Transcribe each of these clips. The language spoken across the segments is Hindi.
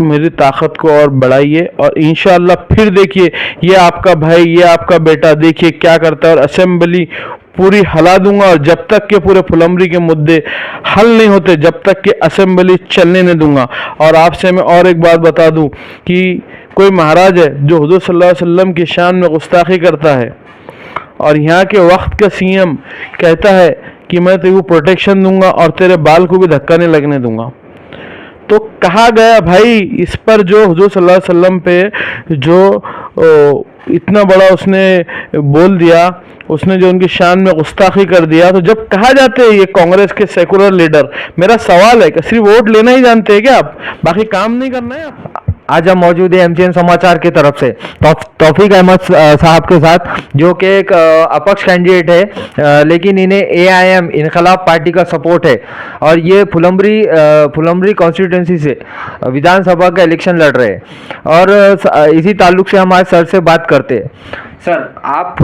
मेरी ताकत को और बढ़ाइए और इंशाअल्लाह फिर देखिए ये आपका भाई, ये आपका बेटा देखिए क्या करता है और असेंबली पूरी हिला दूंगा। और जब तक के पूरे फुलम्बरी के मुद्दे हल नहीं होते, जब तक कि असेंबली चलने नहीं दूंगा। और आपसे मैं और एक बात बता दूं कि कोई महाराज है जो हुजूर सल्लल्लाहु अलैहि वसल्लम की शान में गुस्ताखी करता है और यहाँ के वक्त का सीएम कहता है कि मैं तेरे को प्रोटेक्शन दूंगा और तेरे बाल को भी धक्का नहीं लगने दूंगा, तो कहा गया भाई इस पर जो हुजूर सल्लल्लाहु अलैहि वसल्लम पे जो इतना बड़ा उसने बोल दिया, उसने जो उनकी शान में गुस्ताखी कर दिया, तो जब कहा जाते हैं ये कांग्रेस के सेकुलर लीडर, मेरा सवाल है कि सिर्फ वोट लेना ही जानते हैं क्या आप, बाकी काम नहीं करना है आप? आज हम मौजूद है एमसीएन समाचार की तरफ से तौफीक अहमद साहब के साथ, जो कि एक अपक्ष कैंडिडेट है, लेकिन इन्हें एआईएम इनकलाब पार्टी का सपोर्ट है और ये फुलम्बरी कॉन्स्टिट्यूंसी से विधानसभा का इलेक्शन लड़ रहे हैं। और इसी ताल्लुक से हम आज सर से बात करते हैं। सर, आप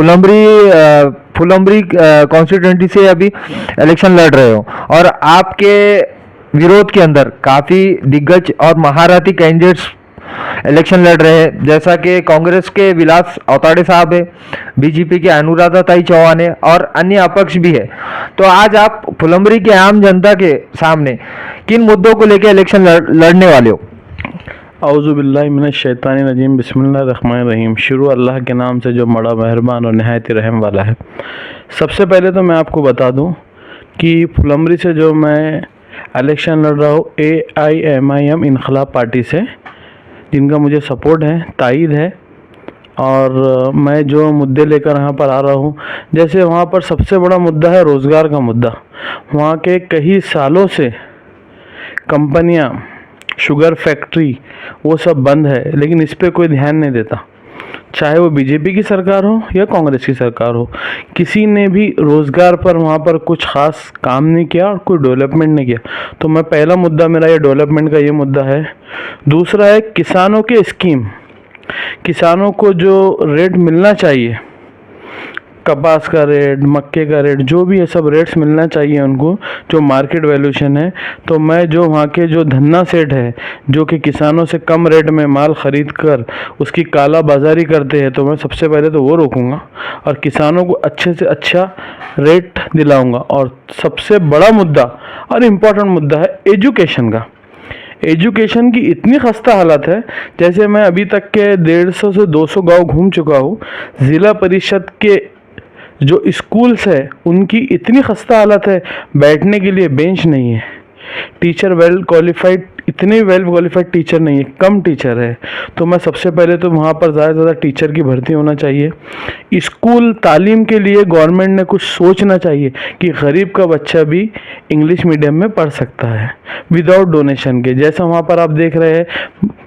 फुलम्बरी कॉन्स्टिट्यूंसी से अभी इलेक्शन लड़ रहे हो और आपके विरोध के अंदर काफ़ी दिग्गज और महारथी कैंडिडेट्स इलेक्शन लड़ रहे हैं, जैसा कि कांग्रेस के विलास औताड़े साहब है, बीजेपी के अनुराधा ताई चौहान है और अन्य अपक्ष भी है। तो आज आप फुलम्बरी के आम जनता के सामने किन मुद्दों को लेकर इलेक्शन लड़ने वाले हो? औज़ु बिल्लाहि मिनश शैतानिर रजीम, बिस्मिल्लाहिर रहमानिर रहीम। शुरू अल्लाह के नाम से जो बड़ा मेहरबान और नहायत रहम वाला है। सबसे पहले तो मैं आपको बता दूं कि फुलम्बरी से जो मैं इलेक्शन लड़ रहा हूँ AIMIM इनकलाब पार्टी से, जिनका मुझे सपोर्ट है, तायद है। और मैं जो मुद्दे लेकर यहाँ पर आ रहा हूँ, जैसे वहाँ पर सबसे बड़ा मुद्दा है रोज़गार का मुद्दा। वहाँ के कई सालों से कंपनियाँ, शुगर फैक्ट्री वो सब बंद है, लेकिन इस पर कोई ध्यान नहीं देता। चाहे वो बीजेपी की सरकार हो या कांग्रेस की सरकार हो, किसी ने भी रोज़गार पर वहाँ पर कुछ ख़ास काम नहीं किया और कोई डेवलपमेंट नहीं किया। तो मैं पहला मुद्दा मेरा ये डेवलपमेंट का ये मुद्दा है। दूसरा है किसानों के स्कीम, किसानों को जो रेट मिलना चाहिए, कपास का रेट, मक्के का रेट, जो भी है सब रेट्स मिलना चाहिए उनको, जो मार्केट वैल्यूशन है। तो मैं जो वहाँ के जो धन्ना सेठ है जो कि किसानों से कम रेट में माल ख़रीद कर उसकी काला बाजारी करते हैं, तो मैं सबसे पहले तो वो रोकूंगा और किसानों को अच्छे से अच्छा रेट दिलाऊंगा। और सबसे बड़ा मुद्दा और इम्पोर्टेंट मुद्दा है एजुकेशन का। एजुकेशन की इतनी खस्ता हालत है, जैसे मैं अभी तक के 150 से 200 गांव घूम चुका हूँ। ज़िला परिषद के जो स्कूल्स है उनकी इतनी खस्ता हालत है, बैठने के लिए बेंच नहीं है, टीचर इतने वेल क्वालिफाइड टीचर नहीं है, कम टीचर है। तो मैं सबसे पहले तो वहाँ पर ज़्यादा से ज़्यादा टीचर की भर्ती होना चाहिए। स्कूल तालीम के लिए गवर्नमेंट ने कुछ सोचना चाहिए कि गरीब का बच्चा भी इंग्लिश मीडियम में पढ़ सकता है विदाउट डोनेशन के। जैसा वहाँ पर आप देख रहे हैं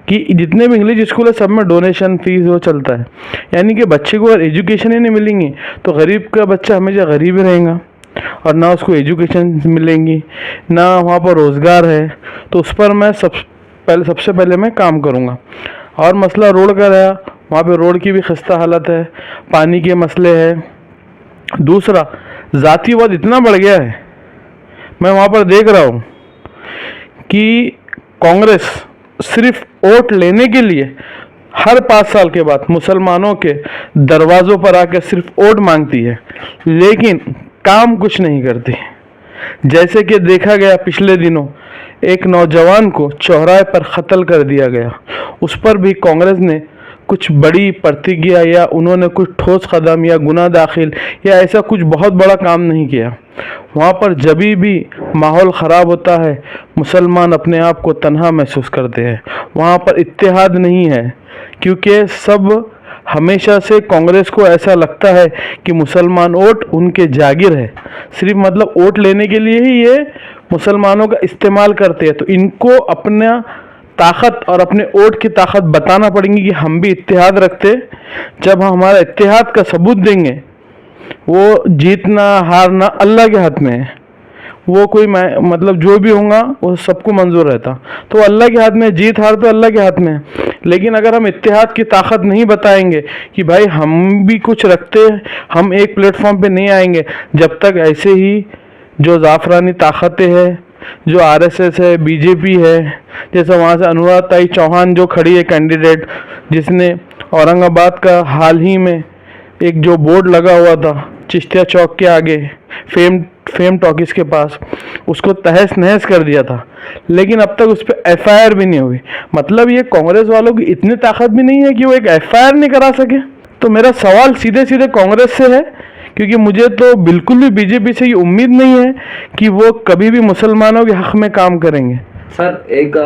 कि जितने भी इंग्लिश स्कूल है सब में डोनेशन फीस वो चलता है, यानी कि बच्चे को अगर एजुकेशन ही नहीं मिलेंगी तो गरीब का बच्चा हमेशा गरीब ही रहेगा और ना उसको एजुकेशन मिलेंगी, ना वहाँ पर रोज़गार है। तो उस पर मैं सबसे पहले मैं काम करूँगा। और मसला रोड का रहा, वहाँ पे रोड की भी खस्ता हालत है, पानी के मसले हैं। दूसरा, जातिवाद इतना बढ़ गया है, मैं वहाँ पर देख रहा हूँ कि कांग्रेस सिर्फ वोट लेने के लिए हर 5 साल के बाद मुसलमानों के दरवाज़ों पर आकर सिर्फ वोट मांगती है, लेकिन काम कुछ नहीं करती। जैसे कि देखा गया पिछले दिनों एक नौजवान को चौराहे पर कत्ल कर दिया गया, उस पर भी कांग्रेस ने कुछ बड़ी प्रतिज्ञा या उन्होंने कुछ ठोस कदम या गुनाह दाखिल या ऐसा कुछ बहुत बड़ा काम नहीं किया। वहाँ पर जब भी माहौल ख़राब होता है मुसलमान अपने आप को तन्हा महसूस करते हैं, वहाँ पर इत्तेहाद नहीं है, क्योंकि सब हमेशा से कांग्रेस को ऐसा लगता है कि मुसलमान वोट उनके जागिर है, सिर्फ मतलब वोट लेने के लिए ही ये मुसलमानों का इस्तेमाल करते हैं। तो इनको अपना ताकत और अपने वोट की ताकत बताना पड़ेगी कि हम भी इत्तेहाद रखते। जब हम हमारा इत्तेहाद का सबूत देंगे, वो जीतना हारना अल्लाह के हाथ में है, वो कोई मतलब जो भी होगा वो सबको मंजूर रहता। तो अल्लाह के हाथ में, जीत हार तो अल्लाह के हाथ में है। लेकिन अगर हम इत्तेहाद की ताकत नहीं बताएंगे कि भाई हम भी कुछ रखते हैं, हम एक प्लेटफॉर्म पे नहीं आएंगे, जब तक ऐसे ही जो जाफरानी ताकतें हैं जो आरएसएस है, बीजेपी है, जैसे वहाँ से अनुराधा चौहान जो खड़ी है कैंडिडेट, जिसने औरंगाबाद का हाल ही में एक जो बोर्ड लगा हुआ था चिश्तिया चौक के आगे फेम टॉकीज के पास, उसको तहस नहस कर दिया था, लेकिन अब तक उस पर एफआईआर भी नहीं हुई। मतलब ये कांग्रेस वालों की इतनी ताकत भी नहीं है कि वो एक एफआईआर नहीं करा सके। तो मेरा सवाल सीधे सीधे कांग्रेस से है, क्योंकि मुझे तो बिल्कुल भी बीजेपी से ये उम्मीद नहीं है कि वो कभी भी मुसलमानों के हक में काम करेंगे। सर, एक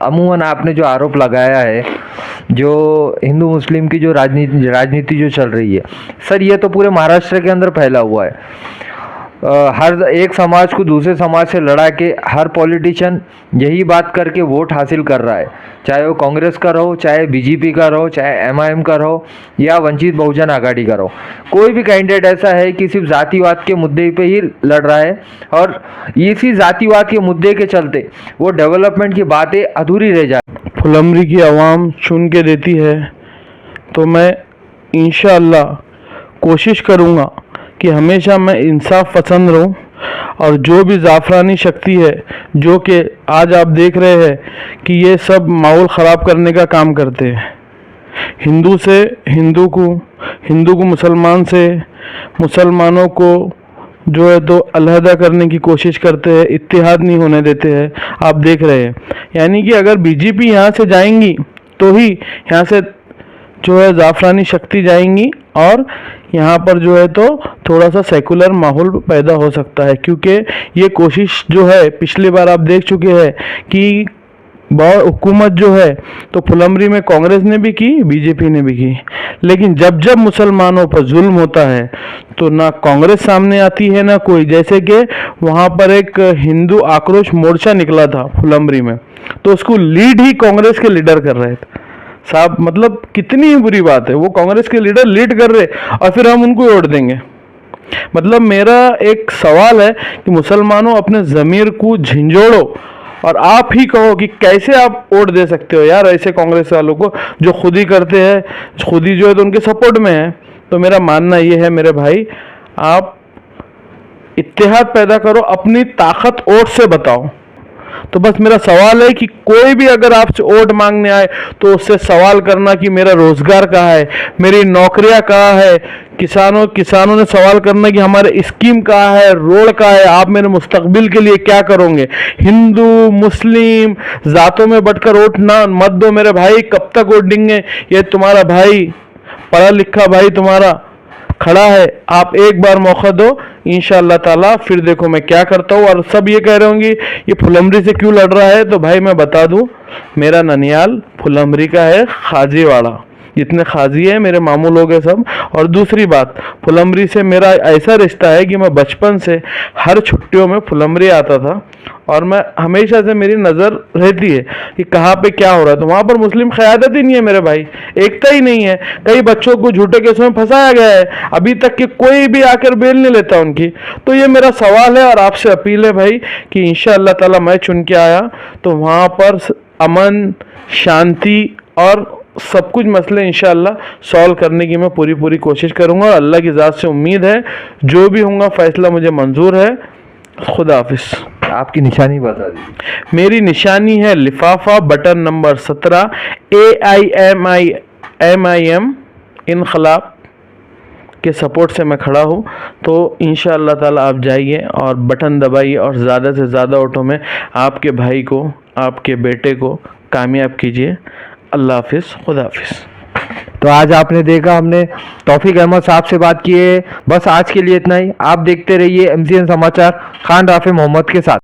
अमूमन आपने जो आरोप लगाया है, जो हिंदू मुस्लिम की जो राजनीति जो चल रही है, सर ये तो पूरे महाराष्ट्र के अंदर फैला हुआ है। हर एक समाज को दूसरे समाज से लड़ा के हर पॉलिटिशियन यही बात करके वोट हासिल कर रहा है, चाहे वो कांग्रेस का रहो, चाहे बीजेपी का रहो, चाहे एमआईएम का रहो या वंचित बहुजन आघाड़ी का रहो। कोई भी कैंडिडेट ऐसा है कि सिर्फ जातिवाद के मुद्दे पे ही लड़ रहा है, और इसी जातिवाद के मुद्दे के चलते वो डेवलपमेंट की बातें अधूरी रह जाती। फुलंब्री की आवाम चुन के देती है, तो मैं इंशाअल्लाह कोशिश करूँगा कि हमेशा मैं इंसाफ पसंद रहूं, और जो भी जाफरानी शक्ति है, जो कि आज आप देख रहे हैं कि ये सब माहौल ख़राब करने का काम करते हैं, हिंदू से हिंदू को मुसलमान से, मुसलमानों को जो है तो अलहदा करने की कोशिश करते हैं, इत्तेहाद नहीं होने देते हैं, आप देख रहे हैं। यानी कि अगर बीजेपी यहाँ से जाएंगी तो ही यहाँ से जो है जाफरानी शक्ति जाएंगी, और यहाँ पर जो है तो थोड़ा सा सेकुलर माहौल पैदा हो सकता है। क्योंकि ये कोशिश जो है पिछली बार आप देख चुके हैं कि बहुत हुकूमत जो है तो फुलंब्री में कांग्रेस ने भी की, बीजेपी ने भी की, लेकिन जब जब मुसलमानों पर जुल्म होता है तो ना कांग्रेस सामने आती है ना कोई। जैसे कि वहाँ पर एक हिंदू आक्रोश मोर्चा निकला था फुलंब्री में, तो उसको लीड ही कांग्रेस के लीडर कर रहे थे साहब। मतलब कितनी ही बुरी बात है, वो कांग्रेस के लीडर लीड कर रहे और फिर हम उनको वोट देंगे। मतलब मेरा एक सवाल है कि मुसलमानों अपने ज़मीर को झिंझोड़ो और आप ही कहो कि कैसे आप वोट दे सकते हो यार ऐसे कांग्रेस वालों को, जो खुद ही करते हैं, खुद ही जो है तो उनके सपोर्ट में है। तो मेरा मानना ये है मेरे भाई, आप इत्तेहाद पैदा करो, अपनी ताकत वोट से बताओ। तो बस मेरा सवाल है कि कोई भी अगर आपसे वोट मांगने आए तो उससे सवाल करना कि मेरा रोजगार कहाँ है, मेरी नौकरियां कहाँ है, किसानों ने सवाल करना कि हमारे स्कीम कहाँ है, रोड कहाँ है, आप मेरे मुस्तकबिल के लिए क्या करोगे। हिंदू मुस्लिम जातों में बंटकर वोट ना मत दो मेरे भाई, कब तक वोट देंगे। ये तुम्हारा भाई पढ़ा लिखा भाई तुम्हारा खड़ा है, आप एक बार मौका दो, इंशाअल्लाह ताला फिर देखो मैं क्या करता हूँ। और सब ये कह रहे होंगे ये फुलंब्री से क्यों लड़ रहा है, तो भाई मैं बता दूं, मेरा ननियाल फुलंब्री का है, खाजीवाड़ा, जितने खाजी है मेरे मामू लोग हैं सब। और दूसरी बात, फुलंब्री से मेरा ऐसा रिश्ता है कि मैं बचपन से हर छुट्टियों में फुलंब्री आता था, और मैं हमेशा से मेरी नज़र रहती है कि कहाँ पे क्या हो रहा है। तो वहाँ पर मुस्लिम क़यादत ही नहीं है मेरे भाई, एकता ही नहीं है। कई बच्चों को झूठे केसों में फंसाया गया है, अभी तक कि कोई भी आकर बेल नहीं लेता उनकी। तो ये मेरा सवाल है और आपसे अपील है भाई कि इंशाअल्लाह ताला मैं चुन के आया तो वहाँ पर अमन शांति और सब कुछ मसले इंशाअल्लाह सॉल्व करने की मैं पूरी कोशिश करूँगा, और अल्लाह की ज़ात से उम्मीद है जो भी होगा फ़ैसला मुझे मंजूर है। खुदा हाफिज़। आपकी निशानी बता दीजिए। मेरी निशानी है लिफाफा बटन नंबर 17 AIMIM इनकलाब के सपोर्ट से मैं खड़ा हूँ। तो इंशाअल्लाह ताला आप जाइए और बटन दबाइए और ज़्यादा से ज़्यादा वोटों में आपके भाई को, आपके बेटे को कामयाब कीजिए। अल्लाह हाफिज़, खुदा हाफिज़। तो आज आपने देखा, हमने तौफीक अहमद साहब से बात की है। बस आज के लिए इतना ही। आप देखते रहिए MCN समाचार खान राफे मोहम्मद के साथ।